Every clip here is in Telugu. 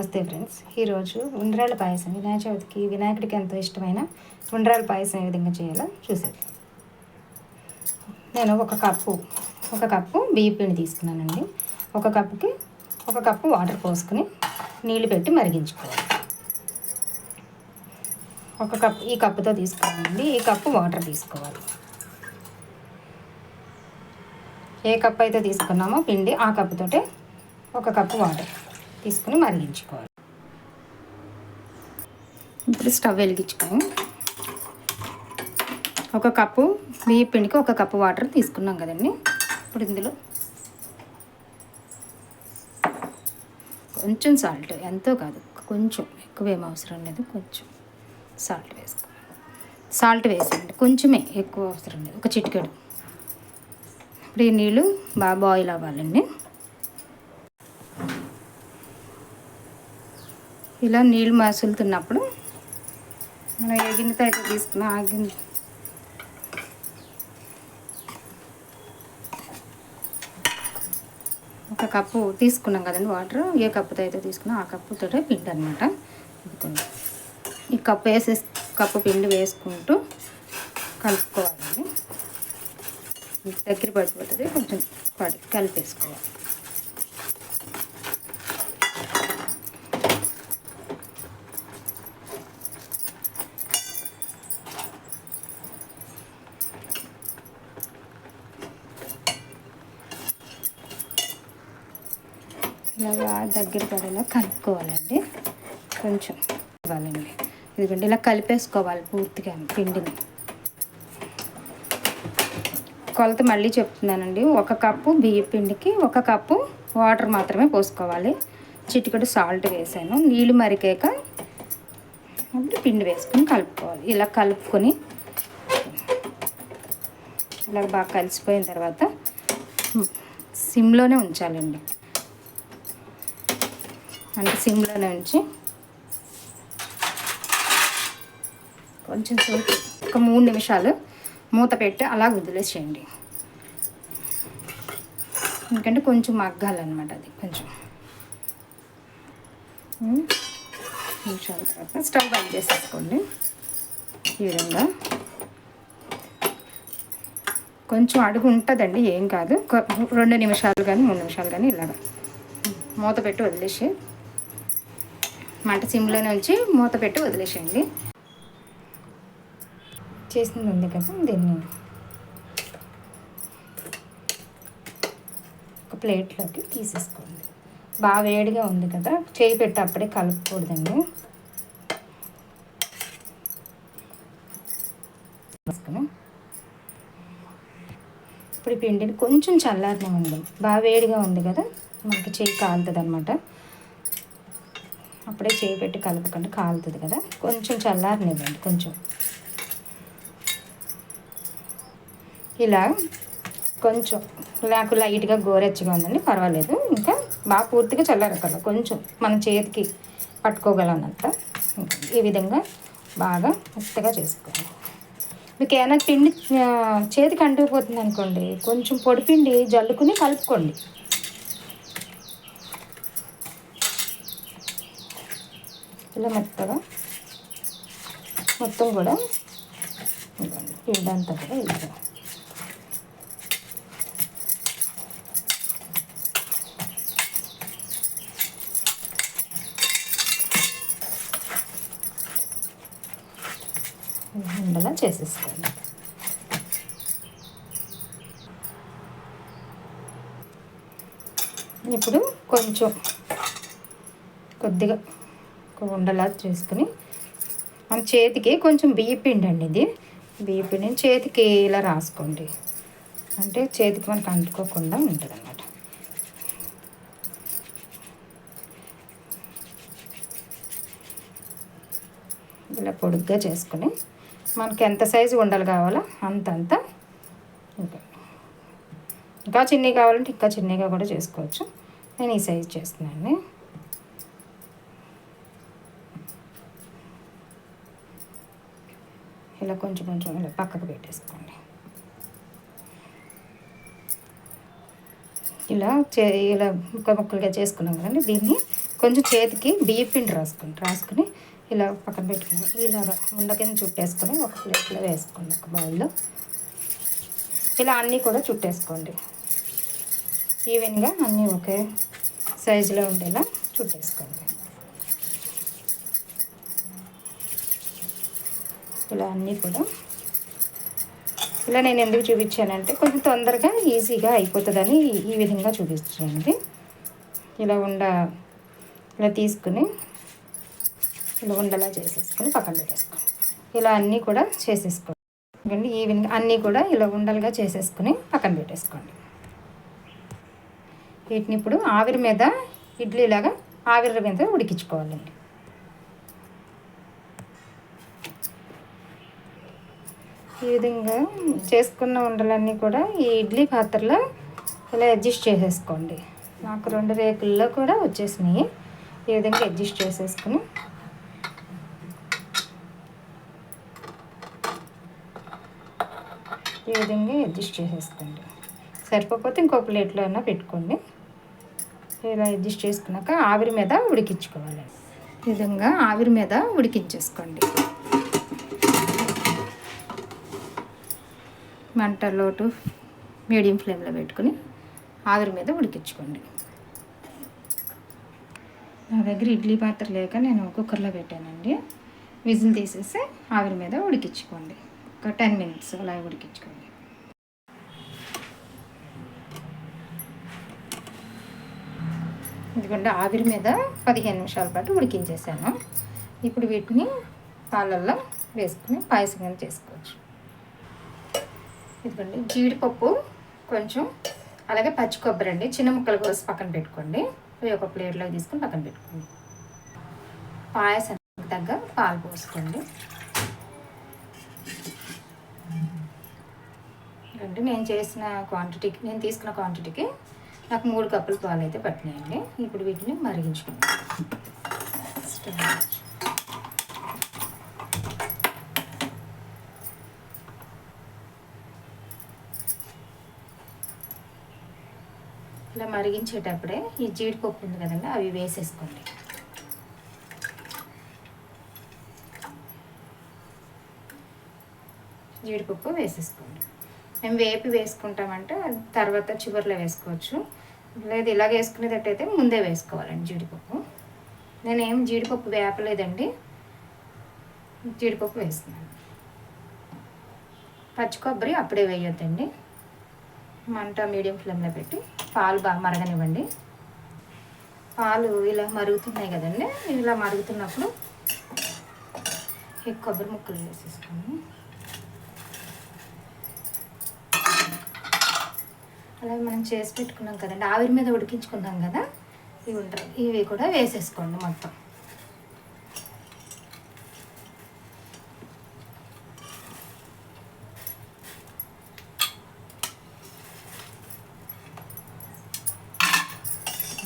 నమస్తే ఫ్రెండ్స్. ఈరోజు ఉండ్రాళ్ళ పాయసం వినాయక చవితికి వినాయకుడికి ఎంతో ఇష్టమైన ఉండ్రాళ్ళ పాయసం ఏ విధంగా చేయాలో చూసేది. నేను ఒక కప్పు బియ్యం పిండి తీసుకున్నానండి. ఒక కప్పు వాటర్ పోసుకుని నీళ్ళు పెట్టి మరిగించుకోవాలి. ఈ కప్పుతో తీసుకోవాలండి. ఈ కప్పు వాటర్ తీసుకోవాలి. ఏ కప్పు అయితే తీసుకున్నామో పిండి ఆ కప్పుతోటే ఒక కప్పు వాటర్ తీసుకుని మరిగించుకోవాలి. ఇప్పుడు స్టవ్ వెలిగించుకొని ఒక కప్పు బియ్యం పిండికి ఒక కప్పు వాటర్ తీసుకున్నాం కదండి. ఇప్పుడు ఇందులో కొంచెం సాల్ట్, ఎంతో కాదు, కొంచెం, ఎక్కువేం అవసరం లేదు, కొంచెం సాల్ట్ వేసుకోవాలి. సాల్ట్ వేసేయండి, కొంచెమే, ఎక్కువ అవసరం లేదు, ఒక చిటికెడు. ఇప్పుడు ఈ నీళ్ళు బాగా బాయిల్ అవ్వాలండి. ఇలా నీళ్ళు మసులుతున్నప్పుడు మనం ఏ గిన్నెతో అయితే తీసుకున్నా ఆ గిన్నె ఒక కప్పు తీసుకున్నాం కదండి వాటర్. ఏ కప్పుతో అయితే తీసుకున్నా ఆ కప్పుతో పిండి అనమాట. ఈ కప్పు పిండి వేసుకుంటూ కలుపుకోవాలండి. దగ్గర పడిపోతుంది, కొంచెం కలిపేసుకోవాలి. ఇలాగా దగ్గర పడేలా కలుపుకోవాలండి. కొంచెం ఇవ్వాలండి. ఇదిగోండి, ఇలా కలిపేసుకోవాలి పూర్తిగా పిండిని. కొలత మళ్ళీ చెప్తున్నానండి. ఒక కప్పు బియ్యం పిండికి ఒక కప్పు వాటర్ మాత్రమే పోసుకోవాలి. చిటికెడు సాల్ట్ వేసాను. నీళ్ళు మరిగాక అప్పుడు పిండి వేసుకొని కలుపుకోవాలి. ఇలా కలుపుకొని ఇలా బాగా కలిసిపోయిన తర్వాత సిమ్లోనే ఉంచాలండి. అంటే సిమ్లోనే ఉంచి కొంచెం సేపు, ఒక 3 నిమిషాలు మూత పెట్టి అలా వదిలేసేయండి. ఎందుకంటే కొంచెం మగ్గాలన్నమాట. అది కొంచెం నిమిషాల తర్వాత స్టవ్ బంద్ చేసేసుకోండి. ఈ విధంగా కొంచెం అడుగు ఉంటుందండి, ఏం కాదు. 2 నిమిషాలు కానీ 3 నిమిషాలు కానీ ఇలాగ మూత పెట్టి వదిలేసి, మంట సిమ్లోనే ఉంచి మూత పెట్టి వదిలేసేయండి. చేసింది ఉంది కదా, దీన్ని ఒక ప్లేట్లోకి తీసేసుకోండి. బాగా వేడిగా ఉంది కదా, చేయి పెట్టి అప్పుడే కలుపుకూడదండి. ఇప్పుడు ఈ పిండిని కొంచెం చల్లారనివ్వండి. బాగా వేడిగా ఉంది కదా, మనకి చేయి కాలుతుంది అనమాట. అప్పుడే చేయి పెట్టి కలపకండి, కాలుతుంది కదా. కొంచెం చల్లారనివ్వండి. కొంచెం ఇలా కొంచెం నాకు లైట్గా గోరెచ్చగా ఉందండి, పర్వాలేదు. ఇంకా బాగా పూర్తిగా చల్లారకల, కొంచెం మన చేతికి పట్టుకోగలనంత ఈ విధంగా బాగా మెత్తగా చేసుకోవాలి. మీకు ఏమైనా పిండి చేతికి అంటుకుపోతుంది అనుకోండి, కొంచెం పొడి పిండి జల్లుకుని కలుపుకోండి. ఇలా మెత్తగా మొత్తం కూడా పిండి అంతా కూడా ఇలా ఉండలా చేసేసుకోండి. ఇప్పుడు కొంచెం కొద్దిగా ఉండలా చేసుకుని మన చేతికి కొంచెం బియ్యపిండి అండి, ఇది బియ్యపిండిని చేతికి ఇలా రాసుకోండి. అంటే చేతికి మనకు అంటుకోకుండా ఉంటుంది అన్నమాట. ఇలా పొడుగ్గా చేసుకుని మనకి ఎంత సైజు ఉండలు కావాలో అంతంత, ఇంకా చిన్నవి కావాలంటే ఇంకా చిన్నగా కూడా చేసుకోవచ్చు. నేను ఈ సైజు చేస్తున్నాను. ఇలా కొంచెం కొంచెం ఇలా పక్కకు పెట్టేసుకోండి. ఇలా ముక్కలుగా చేసుకున్నాం కదండి. దీన్ని కొంచెం చేతికి బియ్య పిండి రాసుకుని ఇలా పక్కన పెట్టుకుని ఇలాగ ఉండ కింద చుట్టేసుకొని ఒక ప్లేట్లో వేసుకోండి, ఒక బౌల్లో. ఇలా అన్నీ కూడా చుట్టేసుకోండి. ఈవెన్గా అన్నీ ఒకే సైజులో ఉండేలా చుట్టేసుకోండి. ఇలా అన్నీ కూడా ఇలా నేను ఎందుకు చూపించానంటే కొంచెం తొందరగా ఈజీగా అయిపోతుందని ఈ విధంగా చూపించానండి. ఇలా తీసుకుని ఇలా ఉండలా చేసేసుకొని పక్కన పెట్టేసుకోండి. ఇలా అన్నీ కూడా చేసేసుకోండి. ఈవెన్గా అన్నీ కూడా ఇలా ఉండలుగా చేసేసుకుని పక్కన పెట్టేసుకోండి. వీటిని ఇప్పుడు ఆవిరి మీద ఇడ్లీలాగా ఆవిరి మీద ఉడికించుకోవాలండి. ఈ విధంగా చేసుకున్న ఉండలన్నీ కూడా ఈ ఇడ్లీ పాత్రలో ఇలా అడ్జస్ట్ చేసేసుకోండి. నాకు 2 రేకుల్లో కూడా వచ్చేసినాయి. ఈ విధంగా అడ్జస్ట్ చేసేసుకుని ఈ విధంగా అడ్జస్ట్ చేసేసుకోండి. సరిపోతే ఇంకో ప్లేట్లో అయినా పెట్టుకోండి. ఇలా అడ్జస్ట్ చేసుకున్నాక ఆవిరి మీద ఉడికించుకోవాలి. ఈ విధంగా ఆవిరి మీద ఉడికించేసుకోండి. మంట లోటు మీడియం ఫ్లేమ్లో పెట్టుకుని ఆవిరి మీద ఉడికించుకోండి. నా దగ్గర ఇడ్లీ పాత్ర లేక నేను కుక్కర్లో పెట్టానండి. విజిల్ తీసేసి ఆవిరి మీద ఉడికించుకోండి. ఒక 10 మినిట్స్ అలా ఉడికించుకోండి. ఎందుకంటే ఆవిరి మీద 15 నిమిషాల పాటు ఉడికించేసాను. ఇప్పుడు వీటిని పాలల్లో వేసుకుని పాయసం చేసుకోవచ్చు. ఇదిగోండి జీడిపప్పు కొంచెం, అలాగే పచ్చి కొబ్బరి అండి చిన్న ముక్కలు కోసి పక్కన పెట్టుకోండి. ఇవి ఒక ప్లేట్లో తీసుకుని పక్కన పెట్టుకోండి. పాయసానికి తగ్గ పాలు పోసుకోండి. అంటే నేను తీసుకున్న క్వాంటిటీకి నాకు 3 కప్పులు పాలు అయితే పట్టినాయండి. ఇప్పుడు వీటిని మరిగించుకుంటాం. ఇలా మరిగించేటప్పుడే ఈ జీడిపప్పు ఉంది కదండి, అవి వేసేసుకోండి. జీడిపప్పు వేసేసుకోండి. మేము వేపి వేసుకుంటామంటే తర్వాత చివరిలో వేసుకోవచ్చు. లేదు ఇలాగ వేసుకునేటట్టయితే ముందే వేసుకోవాలండి జీడిపప్పు. నేనేం జీడిపప్పు వేపలేదండి, జీడిపప్పు వేస్తున్నాను. పచ్చి కొబ్బరి అప్పుడే వేయొద్దండి. మంట మీడియం ఫ్లేమ్లో పెట్టి పాలు బాగా మరగనివ్వండి. పాలు ఇలా మరుగుతున్నాయి కదండి, ఇలా మరుగుతున్నప్పుడు ఈ కొబ్బరి ముక్కలు వేసేసుకోండి. అలాగే మనం చేసి పెట్టుకున్నాం కదండి, ఆవిరి మీద ఉడికించుకున్నాం కదా, ఇవి కూడా వేసేసుకోండి మొత్తం.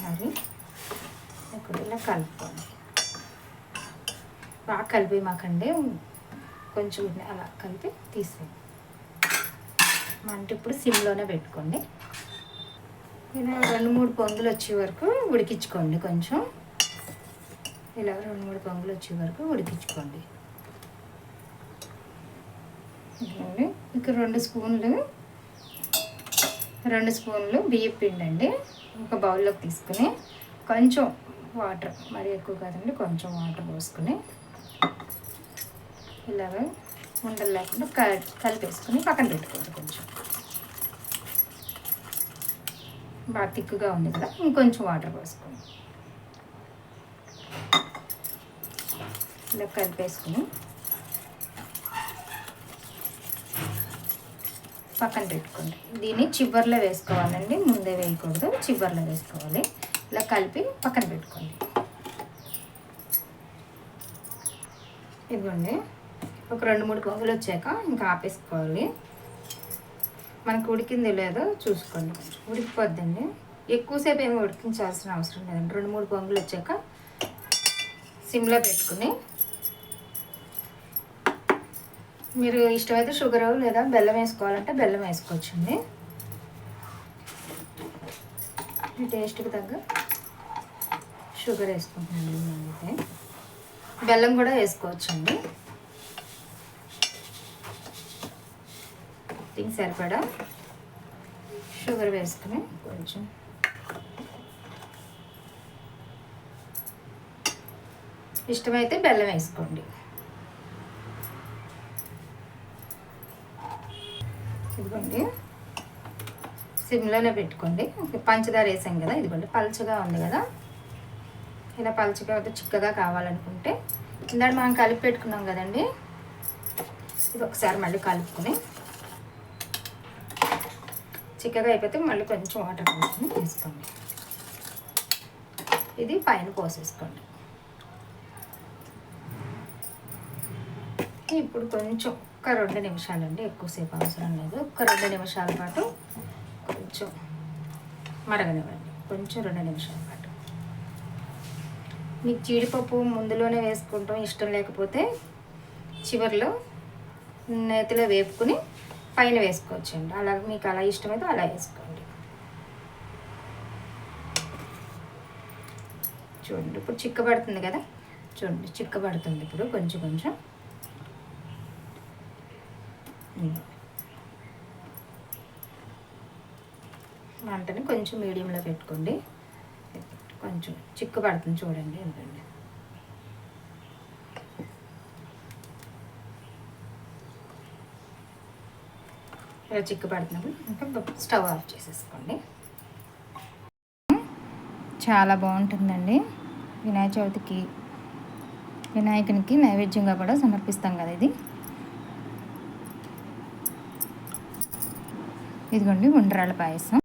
మరి ఇప్పుడు ఇలా కలుపుకోండి. బాగా కలిపి మాకండి, కొంచెం అలా కలిపి తీసేయండి. మంట ఇప్పుడు సిమ్లోనే పెట్టుకోండి. ఇలా 2-3 పొంగులు వచ్చే వరకు ఉడికించుకోండి. కొంచెం ఇలా 2-3 పొంగులు వచ్చే వరకు ఉడికించుకోండి. ఇక 2 స్పూన్లు బియ్యం పిండి అండి ఒక బౌల్లోకి తీసుకుని కొంచెం వాటర్, మరి ఎక్కువ కాదండి, కొంచెం వాటర్ పోసుకుని ఇలాగ ఉండలు లేకుండా కలిపేసుకుని పక్కన పెట్టుకోండి. కొంచెం బాగా తిక్కుగా ఉంది కదా, ఇంకొంచెం వాటర్ పోసుకోండి. ఇలా కలిపేసుకుని పక్కన పెట్టుకోండి. దీన్ని చివర్లో వేసుకోవాలండి, ముందే వేయకూడదు, చివర్లో వేసుకోవాలి. ఇలా కలిపి పక్కన పెట్టుకోండి. ఇదిగోండి ఒక 2-3 పొంగులు వచ్చాక ఇంకా ఆపేసుకోవాలి. మనకు ఉడికింది లేదో చూసుకోండి. కొంచెం ఉడికిపోద్దండి, ఎక్కువసేపు ఏమి ఉడికించాల్సిన అవసరం లేదండి. 2-3 పొంగులు వచ్చాక సిమ్లో పెట్టుకుని మీరు ఇష్టమైతే షుగర్ లేదా బెల్లం వేసుకోవాలంటే బెల్లం వేసుకోవచ్చండి. మీ టేస్ట్కి తగ్గ షుగర్ వేసుకుంటున్నాను నేనైతే. బెల్లం కూడా వేసుకోవచ్చండి. దీనికి సరిపడా షుగర్ వేసుకుని కొంచెం ఇష్టమైతే బెల్లం వేసుకోండి. ఇదిగోండి సిమ్లోనే పెట్టుకోండి. పంచదార వేసాం కదా, ఇదిగోండి పలుచగా ఉంది కదా, ఇలా పలుచగా అయితే చిక్కగా కావాలనుకుంటే ఇందాక మనం కలిపి పెట్టుకున్నాం కదండి, ఇది ఒకసారి మళ్ళీ కలుపుకొని చిక్కగా అయిపోతే మళ్ళీ కొంచెం వాటర్ కలుపుకొని వేసుకోండి. ఇది పైన పోసేసుకోండి. ఇప్పుడు కొంచెం ఒక 2 నిమిషాలండి, ఎక్కువసేపు అవసరం లేదు. ఒక 2 నిమిషాల పాటు కొంచెం మరగనివ్వండి. కొంచెం 2 నిమిషాల పాటు. మీకు జీడిపప్పు ముందులోనే వేసుకుంటాం ఇష్టం లేకపోతే చివరిలో నేతిలో వేపుకుని పైన వేసుకోవచ్చండి. అలా మీకు అలా ఇష్టమైతే అలా వేసుకోండి. చూడండి ఇప్పుడు చిక్కబడుతుంది కదా, చూడండి చిక్కబడుతుంది ఇప్పుడు కొంచెం కొంచెం. మంటని కొంచెం మీడియంలో పెట్టుకోండి. కొంచెం చిక్కబడుతుంది చూడండి. ఎందుకండి ఇలా చిక్కబడుతున్నప్పుడు ఇంకా స్టవ్ ఆఫ్ చేసేసుకోండి. చాలా బాగుంటుందండి. వినాయక చవితికి వినాయకునికి నైవేద్యంగా కూడా సమర్పిస్తాం కదా ఇది. ఇదిగోండి ఉండ్రాళ్ళ పాయసం.